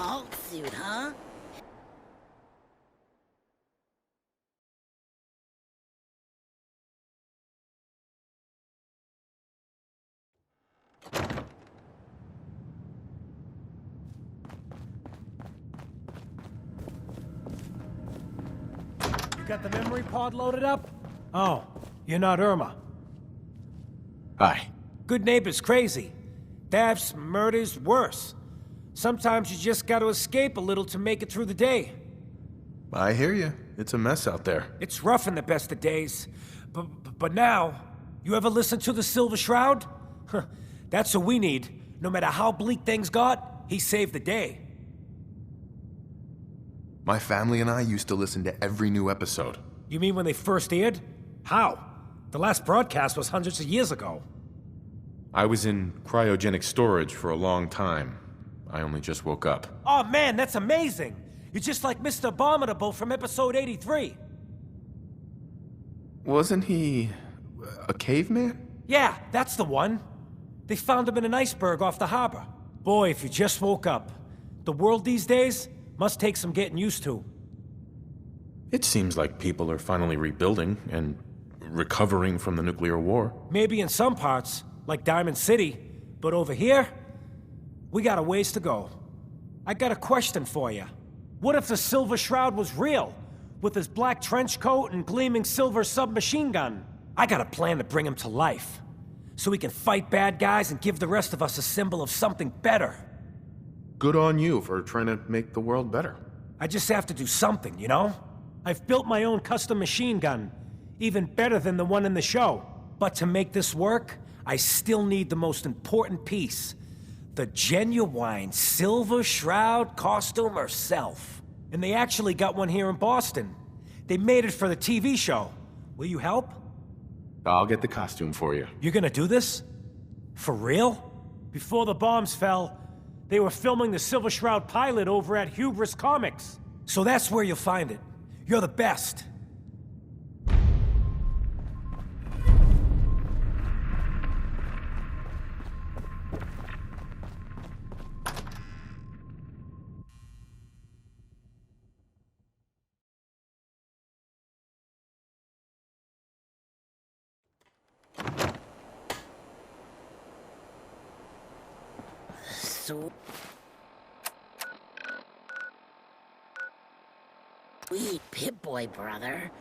Vault suit, huh? You got the memory pod loaded up? Oh, you're not Irma. Hi. Good neighbor's crazy. Thefts, murders, worse. Sometimes you just gotta escape a little to make it through the day. I hear you. It's a mess out there. It's rough in the best of days. But now, you ever listen to the Silver Shroud? Huh, that's what we need. No matter how bleak things got, he saved the day. My family and I used to listen to every new episode. You mean when they first aired? How? The last broadcast was hundreds of years ago. I was in cryogenic storage for a long time. I only just woke up. Oh man, that's amazing! You're just like Mr. Abominable from episode 83. Wasn't he a caveman? Yeah, that's the one. They found him in an iceberg off the harbor. Boy, if you just woke up. The world these days must take some getting used to. It seems like people are finally rebuilding and recovering from the nuclear war. Maybe in some parts, like Diamond City, but over here, we got a ways to go. I got a question for you. What if the Silver Shroud was real? With his black trench coat and gleaming silver submachine gun? I got a plan to bring him to life. So we can fight bad guys and give the rest of us a symbol of something better. Good on you for trying to make the world better. I just have to do something, you know? I've built my own custom machine gun. Even better than the one in the show. But to make this work, I still need the most important piece. The genuine Silver Shroud costume herself. And they actually got one here in Boston. They made it for the TV show. Will you help? I'll get the costume for you. You're gonna do this? For real? Before the bombs fell, they were filming the Silver Shroud pilot over at Hubris Comics. So that's where you'll find it. You're the best. Sweet Pip-Boy, brother.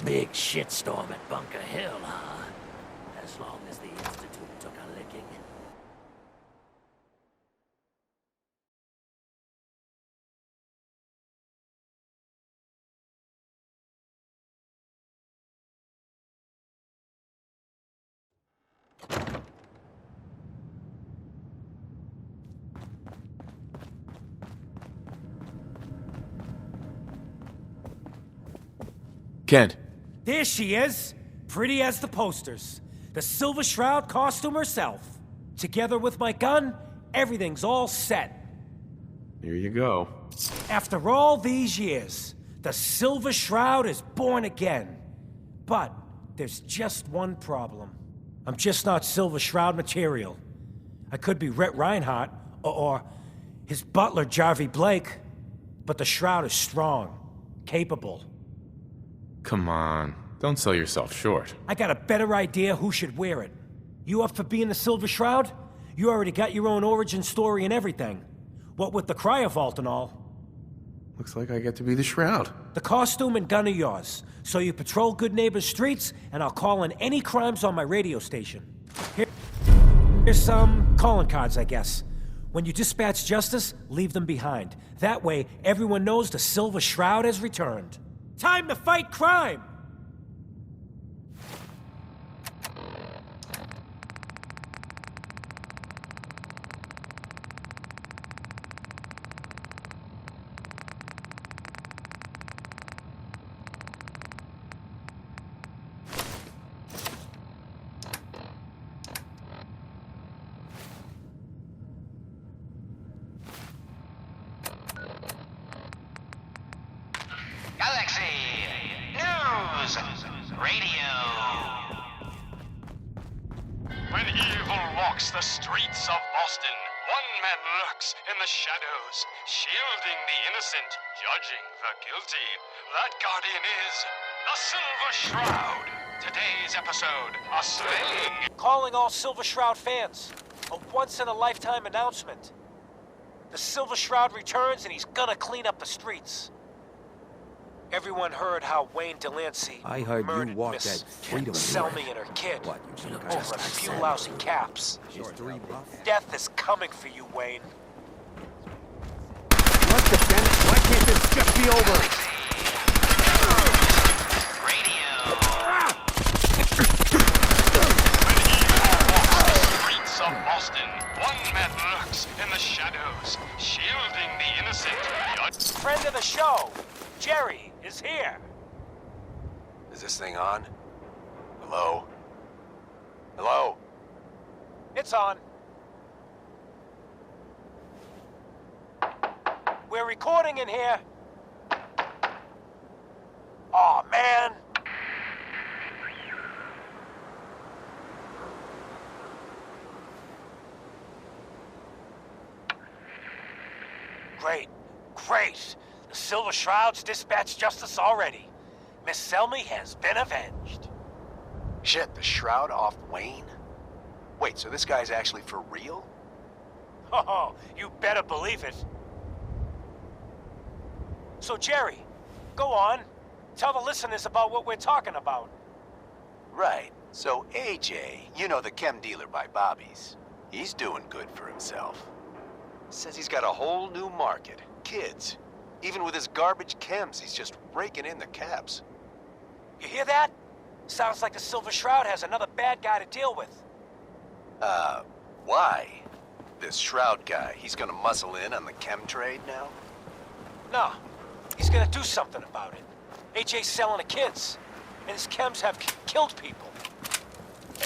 Big shitstorm at Bunker Hill, huh? As long as the Institute took a licking. Kent, There she is, pretty as the posters. The Silver Shroud costume herself. Together with my gun, everything's all set. here you go. After all these years, the Silver Shroud is born again. But there's just one problem. I'm just not Silver Shroud material. I could be Rhett Reinhardt, or his butler, Jarvie Blake. But the Shroud is strong, capable. Come on, don't sell yourself short. I got a better idea who should wear it. You up for being the Silver Shroud? You already got your own origin story and everything. What with the cryovault and all. Looks like I get to be the Shroud. The costume and gun are yours, so you patrol Good Neighbor's streets, and I'll call in any crimes on my radio station. Here's some calling cards, I guess. When you dispatch justice, leave them behind. That way, everyone knows the Silver Shroud has returned. Time to fight crime! Galaxy News Radio. When evil walks the streets of Boston, one man lurks in the shadows, shielding the innocent, judging the guilty. That guardian is the Silver Shroud. Today's episode, a slaying. Calling all Silver Shroud fans. A once-in-a-lifetime announcement. The Silver Shroud returns and he's gonna clean up the streets. Everyone heard how Wayne Delancey I heard you murdered walked Miss that freedom Selmy and her kid What, you think I over just a few lousy caps. history buff? Death is coming for you, Wayne. What the Bennett? Why can't this just be over? Streets of Boston, one man lurks in the shadows, shielding the innocent, judging. Friend of the show, Jerry, is here. Is this thing on? Hello? Hello? It's on. We're recording in here. Aw, man. Great. Great. The Silver Shroud's dispatched justice already. Miss Selmy has been avenged. Shit, the Shroud off Wayne? Wait, so this guy's actually for real? Oh, you better believe it. So, Jerry, go on. Tell the listeners about what we're talking about. Right. So AJ, you know, the chem dealer by Bobby's, he's doing good for himself. Says he's got a whole new market. Kids. Even with his garbage chems, he's just raking in the caps. You hear that? Sounds like the Silver Shroud has another bad guy to deal with. Why? This Shroud guy, he's gonna muscle in on the chem trade now? No, he's gonna do something about it. AJ's selling the kids, and his chems have killed people.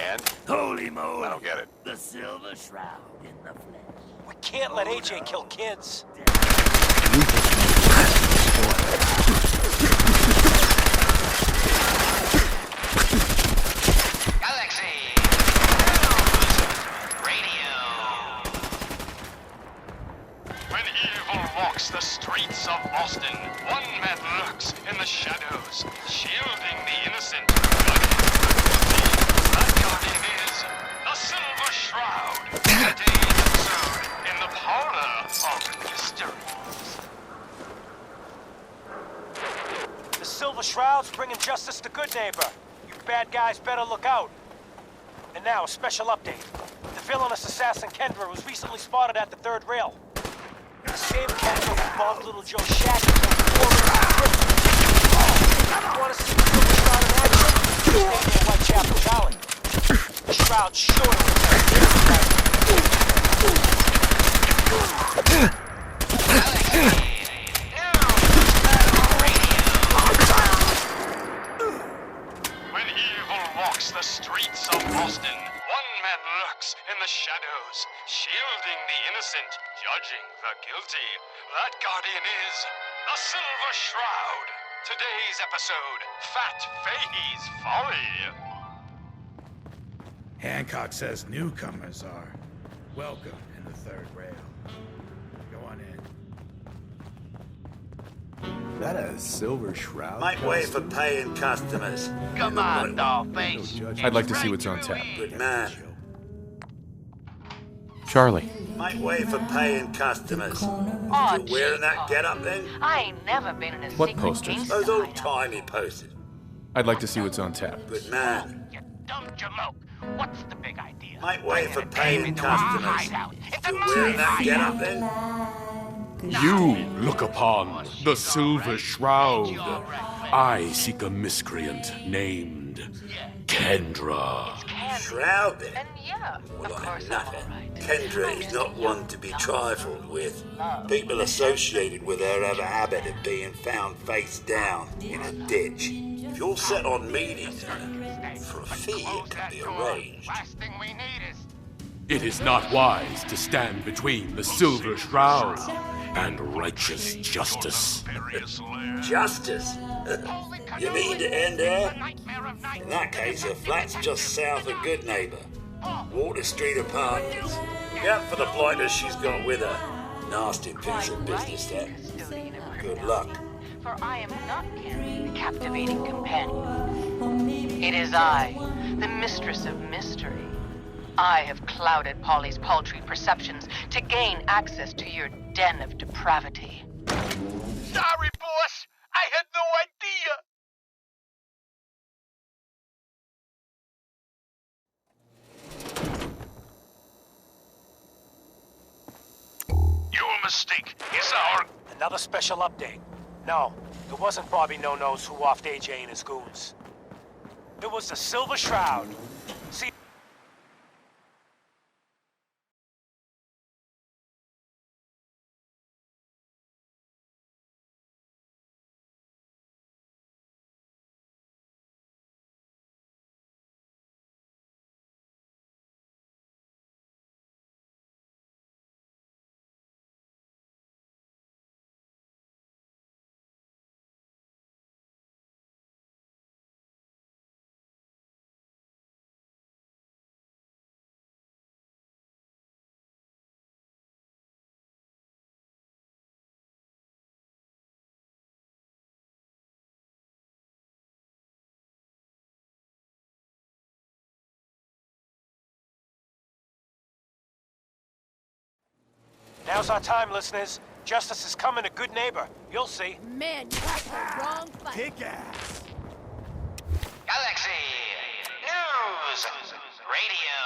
And? Holy moly! I don't get it. The Silver Shroud in the flesh. We can't let AJ kill kids. Galaxy News Radio. When evil walks the streets of Boston, one man lurks in the shadows, shielding the innocent. That guardian is the Silver Shroud. Today's episode in the parlor of mysteries. Justice the good neighbor. You bad guys better look out. And now, a special update. The villainous assassin Kendra was recently spotted at the third rail. The same Kendra who bombed little Joe Shack and you want to see the Silver Shroud in action? Stay near Whitechapel Valley. The Shroud's sure to When evil walks the streets of Boston, one man lurks in the shadows, shielding the innocent, judging the guilty. That guardian is the Silver Shroud. Today's episode, Fat Fahey's Folly. Hancock says newcomers are welcome in the third rail. Go on in. That a silver shroud? Make way for paying customers. Come on, dollface. I'd like to see what's on tap. Good man. Charlie. Make way for paying customers. Oh, You wearing that get-up then? I ain't never been in a What secret posters? gangster Those old hideout. timey posters. I'd like to see what's on tap. Good man. You dumb jamoke. What's the big idea? Make way for Bringing a dame paying into our customers. hideout. It's a You wearing my that hideout. get-up then? You look upon the Silver Shroud. I seek a miscreant named Kendra. Shroud then? And yeah, Well, of I'm course I'm nothing. alright. Kendra is not one to be trifled with. People associated with her have a habit of being found face down in a ditch. If you're set on meeting her, for a fee it can be arranged. Last thing we need is It is not wise to stand between the Silver Shroud and righteous justice. Justice? You mean to end her? nightmare of night. In that case, her flat's just south of Good Neighbor. Water Street Apartments. Look out for the blighters she's got with her. Nasty piece of business, that. Custodian of Good renown. luck. For I am not Candy, the captivating companion. It is I, the mistress of mystery. I have clouded Polly's paltry perceptions to gain access to your den of depravity. Sorry, boss. I had no idea. Your mistake is our... Another special update. No, it wasn't Bobby No-Nos who offed AJ and his goons. It was the Silver Shroud. See... Now's our time, listeners. Justice is coming to Good Neighbor. You'll see. Man, you picked the wrong fight. Kick ass. Galaxy News Radio.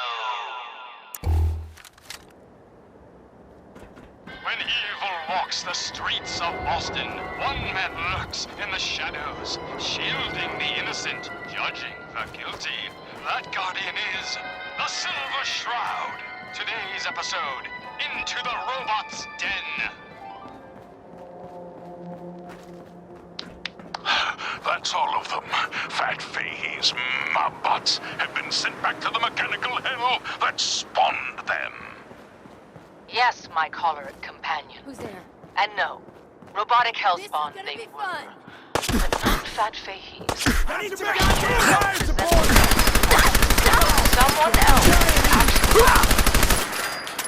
When evil walks the streets of Boston, one man lurks in the shadows, shielding the innocent, judging the guilty. That guardian is the Silver Shroud. Today's episode, Into the Robot's Den. That's all of them. Fat Fahey's mobbots have been sent back to the mechanical hell that spawned them. Yes, my choleric companion. Who's there? And no, robotic This is hellspawn gonna they be were. fun. But not Fat Fahey's. Someone else actually.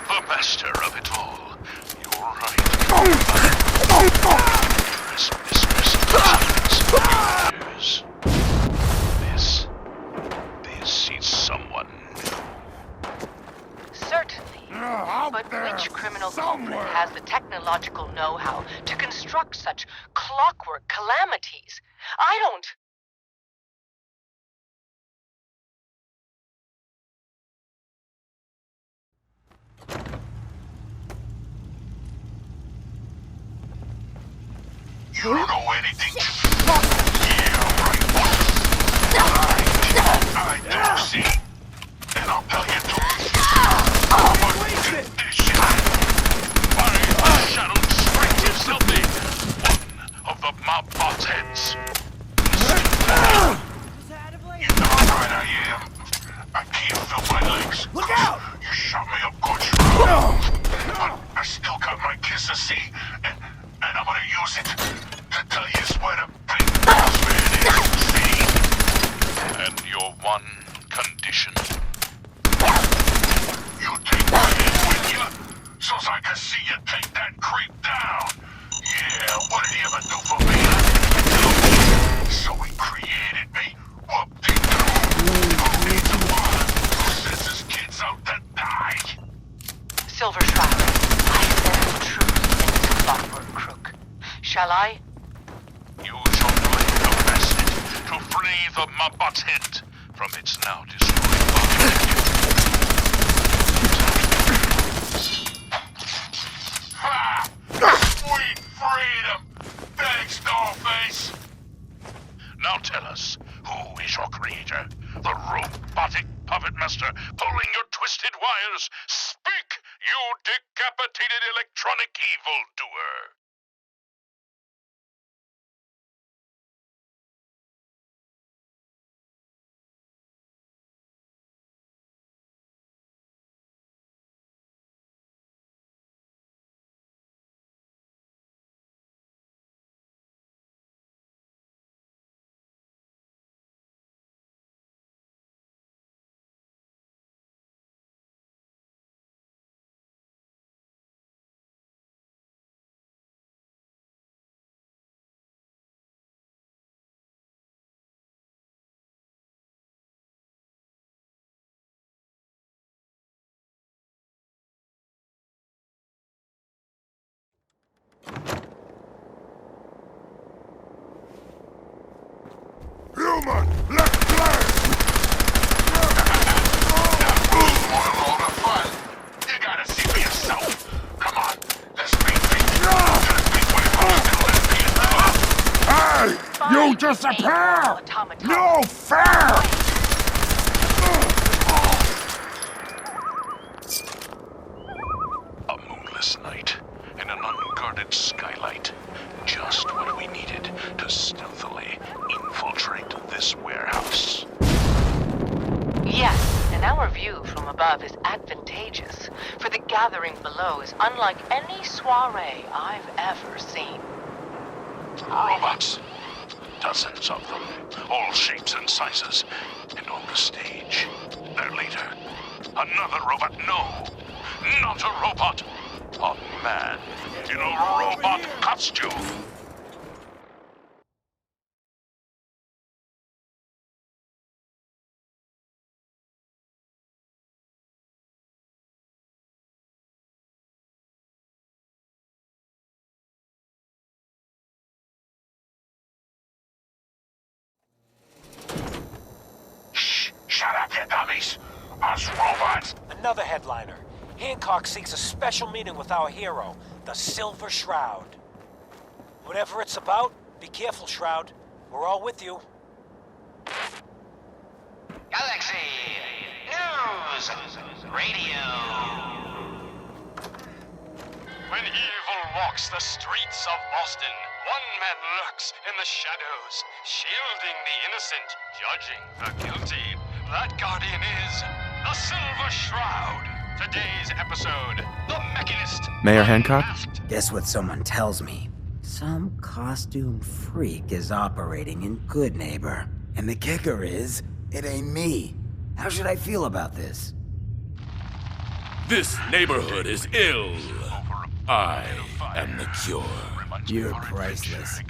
The master of it all. You're right. This is someone new. Certainly. But which criminal culprit has the technological know-how to construct such clockwork calamities? I don't... You don't know anything. Yeah, right, boss. I do see. And I'll tell you to condition. My shadowed strength is healthy. One of the mob boss heads. You know how right I am. I can't feel my legs. Look out! You shot me up good, Shroud. But I still got my kiss to see, and I'm gonna use it to tell you where the big boss man is, see? And your one condition. You take my head with you, so I can see you take that creep down. Yeah, what did he ever do for me? So he created me. Whoop-de-doo. Who needs a one who sends his kids out to die? Silver Shroud, I sense truth in this clockwork crook. Shall I? Use your blade of acid to free the Mabot's head from its now destroyed body. Ha! Sweet freedom! Thanks, Dollface! Now tell us, who is your creator? The robotic puppet master pulling your twisted wires? Speak, you decapitated electronic evildoer! Human, let's play! Want all the fun? You gotta see for yourself. Come on, let's make things. Hey! You disappear! No fair! A moonless night and an unguarded skylight. Just what we needed to stealthily infiltrate this warehouse. Yes, and our view from above is advantageous, for the gathering below is unlike any soiree I've ever seen. Robots. Dozens of them, all shapes and sizes. And on the stage, their leader. Another robot. No, not a robot. A man in a robot costume. Shut up, you dummies! Us robots! Another headliner. Hancock seeks a special meeting with our hero, the Silver Shroud. Whatever it's about, be careful, Shroud. We're all with you. Galaxy News Radio. When evil walks the streets of Boston, one man lurks in the shadows, shielding the innocent, judging the guilty. That guardian is the Silver Shroud. Today's episode, The Mechanist. Mayor Hancock? Guess what someone tells me? Some costume freak is operating in Good Neighbor. And the kicker is, it ain't me. How should I feel about this? This neighborhood is ill. I am the cure. You're priceless.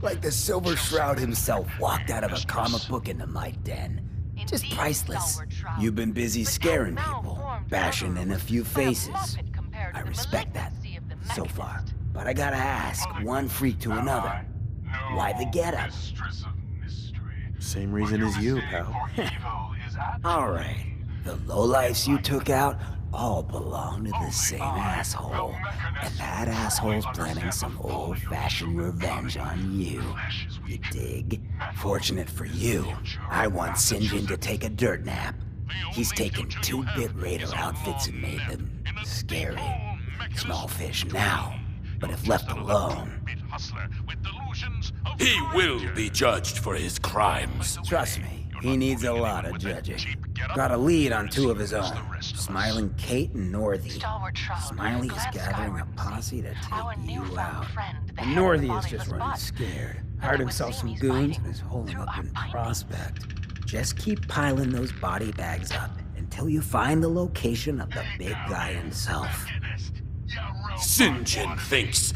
Like the Silver Shroud himself walked out of a comic book into my den. Just priceless. You've been busy scaring people, bashing in a few faces. I respect that, so far. But I gotta ask, one freak to another. Why the getup? Same reason as you, pal. Alright. The lowlifes you took out all belong to the same asshole. And that asshole's planning some old-fashioned revenge on you. You dig? Fortunate for you, I want Sinjin to take a dirt nap. He's taken 2-bit raider outfits and made them scary. Small fish now, but if left alone... He will be judged for his crimes. Trust me, he needs a lot of judging. Got a lead on 2 of his own, Smiling Kate and Northy. Smiley is gathering a posse to take you out. And Northy is just running scared. Hired himself some goons and is holding up in Prospect. Just keep piling those body bags up until you find the location of the big guy himself. Sinjin thinks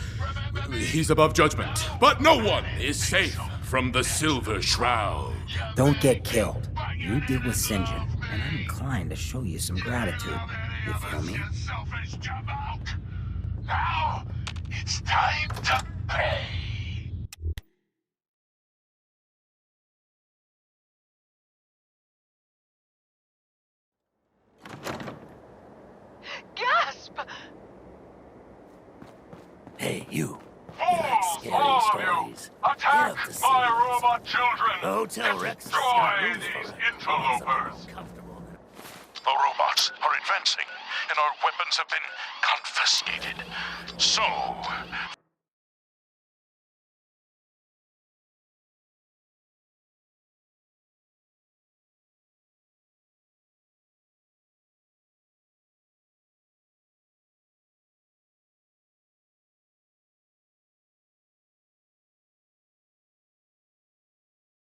he's above judgment, but no one is safe from the Silver Shroud. Don't get killed. You deal with Sinjin, and I'm inclined to show you some gratitude. You feel me? Now, it's time to pay. Gasp! Hey, you. You like scary stories? Attack Get up to my see robot children! Go tell Rex to Destroy stop moving these for interlopers! The robots are advancing, and our weapons have been confiscated. So,